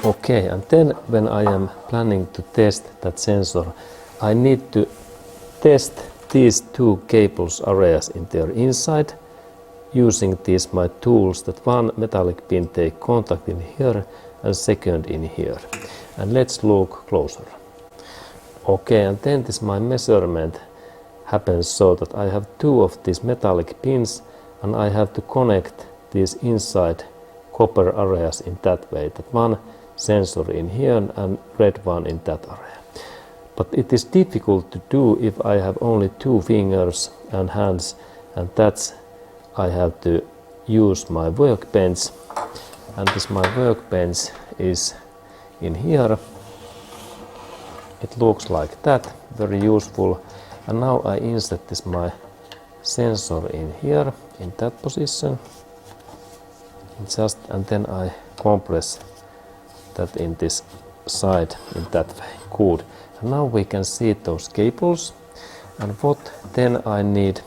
Okay, and then when I am planning to test that sensor, I need to test these two cables areas in their inside using these my tools, that one metallic pin take contact in here and second in here. And let's look closer. Okay, and then this my measurement happens so that I have two of these metallic pins and I have to connect these inside copper areas in that way, that one sensor in here and red one in that area. But it is difficult to do if I have only two fingers and hands, and that's I have to use my workbench, and this my workbench is in here. It looks like that, very useful. And now I insert this my sensor in here, in that position, and then I compress that in this side in that way. Good. And now we can see those cables. And what then I need?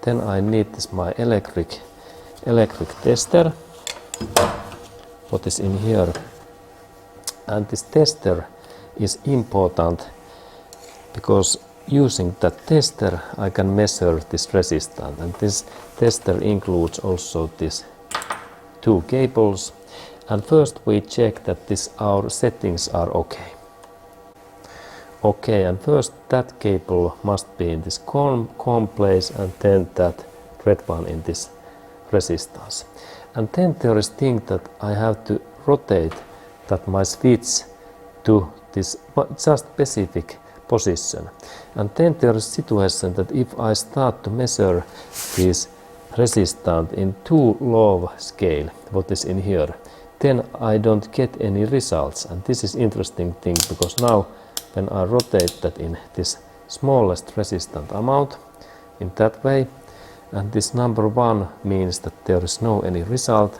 Then I need this my electric tester. What is in here? And this tester is important because using that tester I can measure this resistance, and this tester includes also these two cables. And first we check that our settings are okay. Okay, and first that cable must be in this COM place, and then that red one in this resistance. And then there is thing that I have to rotate that my switch to this just specific position. And then there is situation that if I start to measure this resistance in too low scale, what is in here, then I don't get any results. And this is interesting thing, because now when I rotate that in this smallest resistant amount in that way, and this number 1 means that there is no any result.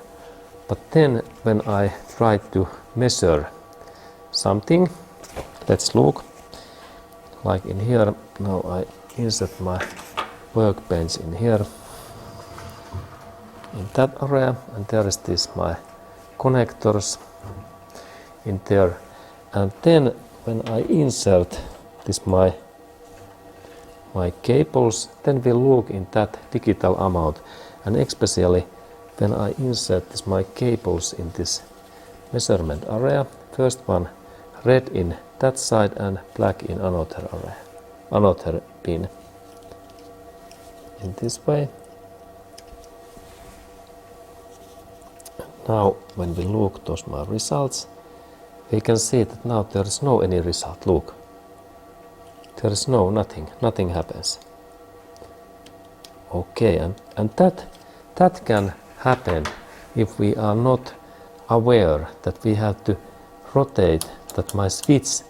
But then when I try to measure something, let's look, like in here, now I insert my workbench in here, in that area, and there is this my connectors in there. And then when I insert this my cables, then we look in that digital amount, and especially when I insert this my cables in this measurement area, first one red in that side and black in another area, another pin, in this way. Now when we look those my results, we can see that now there is no any result. Look, there is nothing happens. Okay, and that can happen if we are not aware that we have to rotate that my switch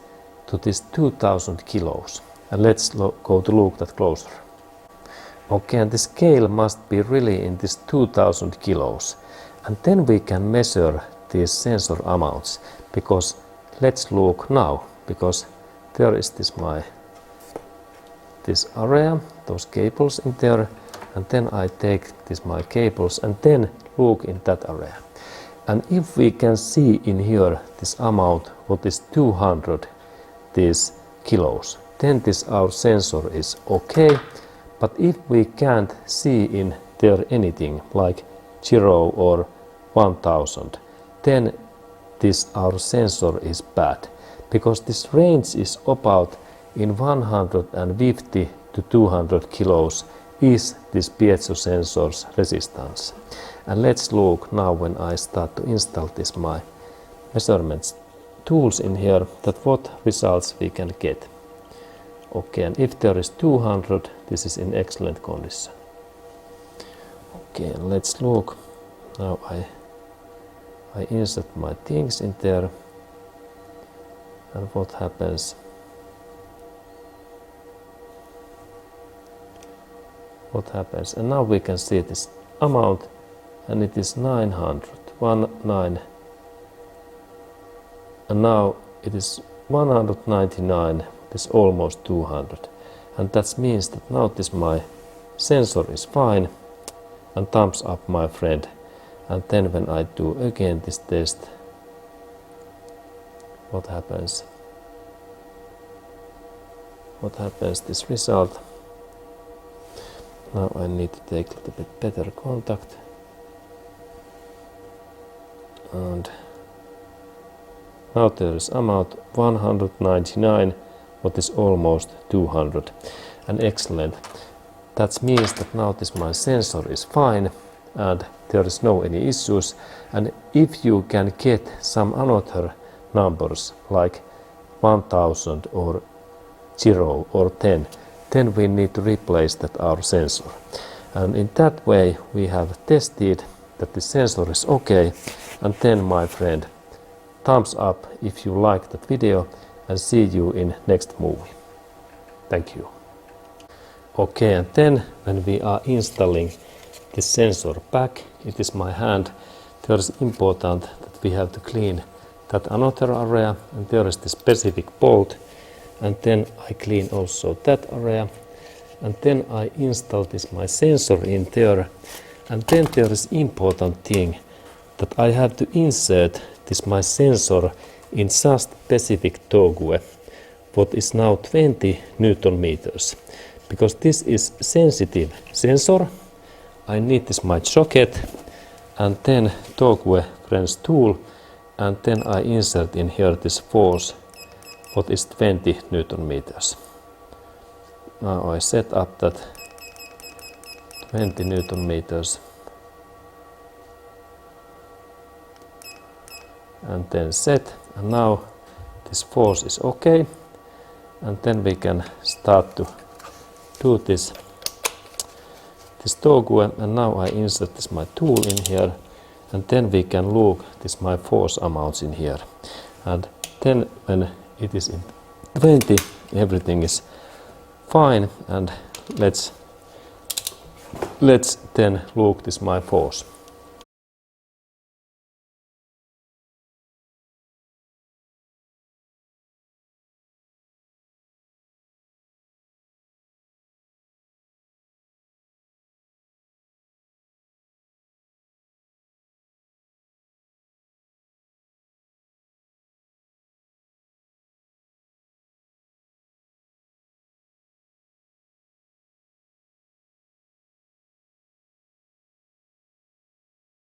to this 2000 kilos. And let's go to look that closer. Okay, and the scale must be really in this 2000 kilos. And then we can measure these sensor amounts, because let's look now, because there is this area, those cables in there, and then I take this my cables and then look in that area. And if we can see in here this amount, what is 200 these kilos, then this our sensor is okay. But if we can't see in there anything like 0 or 1000, then this our sensor is bad, because this range is about in 150 to 200 kilos is this piezo sensor's resistance. And let's look now when I start to install this my measurements tools in here, that what results we can get. Okay, and if there is 200, this is in excellent condition. Okay, and let's look. Now I insert my things in there, and what happens? What happens? And now we can see this amount, and it is 900, 19, and now it is 199, it is almost 200. and that means that now this my sensor is fine, and thumbs up my friend. And then when I do again this test, what happens? What happens this result? Now I need to take a little bit better contact, and now there is amount 199, what is almost 200, and excellent. That means that now this my sensor is fine and there is no any issues. And if you can get some another numbers like 1000 or 0 or 10, then we need to replace that our sensor. And in that way we have tested that the sensor is okay. And then, my friend, thumbs up if you like that video, and see you in next movie. Thank you. Okay, and then when we are installing the sensor back, it is my hand, there is important that we have to clean that another area, and there is the specific bolt, and then I clean also that area, and then I install this my sensor in there. And then there is important thing that I have to insert this my sensor in just specific torque, what is now 20 Newton meters. Because this is sensitive sensor, I need this my socket, and then torque French tool, and then I insert in here this force, what is 20 Newton meters. Now I set up that 20 Newton meters, and then set, and now this force is okay, and then we can start to do this torque, and now I insert this my tool in here, and then we can look this my force amounts in here, and then when it is in 20 everything is fine, and let's then look this my force.